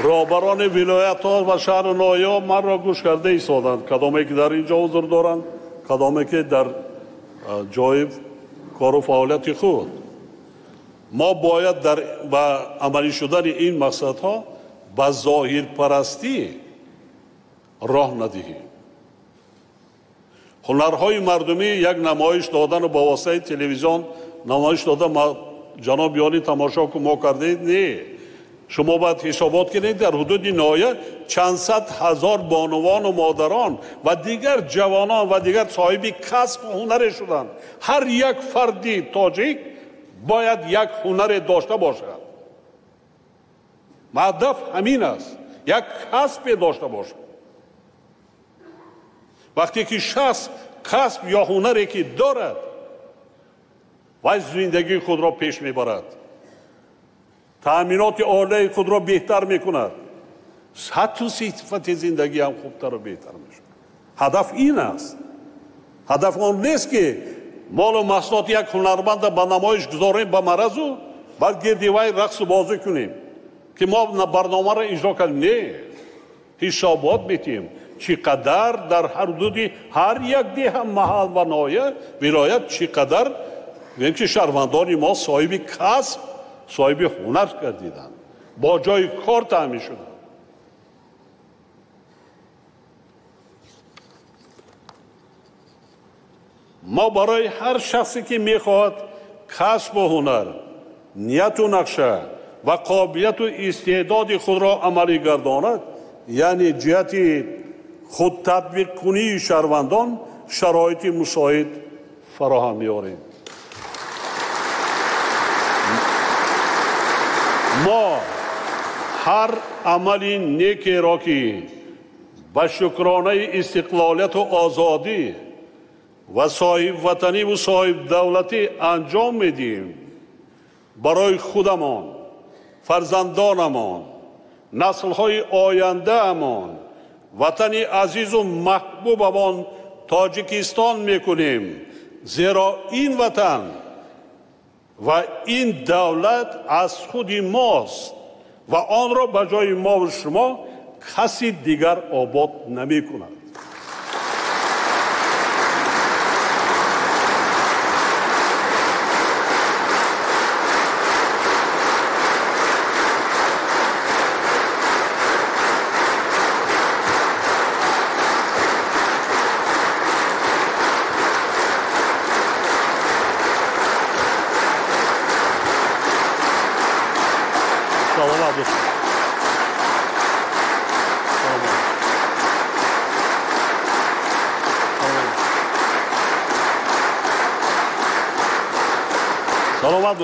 راهبران ولایت‌ها و شهر نایاب من را گوش کرده ایستادند، کدامی که در اینجا حضور دارند، کدامی که در جای کار و فعالیت خود. ما باید در عملی شدن این مقصدها به ظاهر پرستی راه ندهیم. هنرهای مردمی یک نمایش دادن و با واسطه تلویزیون نمایش دادن ما جناب یاری تماشا که ما کردید نه. شما باید حسابات کنید در حدود نهایت چند صد هزار بانوان و مادران و دیگر جوانان و دیگر صاحب کسب و هنر شدند. هر یک فردی تاجیک باید یک هنر داشته باشد. هدف همین است، یک کسب داشته باشد. وقتی که شخص کسب یا هنری که دارد و زندگی خود را پیش میبرد، تأمینات عالی خود را بهتر میکند، سطح و صفت زندگی هم خوبتر و بهتر میشه. هدف این است. هدف آن نیست که مال و محصولات یک هنرمند به نمایش گذاریم به مرض و بعد گردی وی رقص و بازی کنیم که ما برنامه را اجرا کنیم. نه، حسابات بیتیم چقدر در حدود هر یک ده محل و ناحیه ولایت چقدر که شهروندان ما صاحب کسب صاحب هنر گردیدند، با جای کار تامین شدند. ما برای هر شخصی که میخواهد کسب و هنر، نیت و نقشه و قابلیت و استعداد خود را عملی گرداند، یعنی جهت خود تطبیق کنی شهروندان شرایط مساعد فراهم می‌آوریم. ما هر عملی نیکی را که به شکرانه استقلالیت و آزادی و صاحب وطنی و صاحب دولتی انجام میدیم، برای خودمان، فرزندانمان، نسل‌های آینده امان، وطن عزیز و محبوبمان تاجیکستان میکنیم. زیرا این وطن و این دولت از خود ماست و آن را به جای ما و شما کسی دیگر آباد نمی کند. سلامت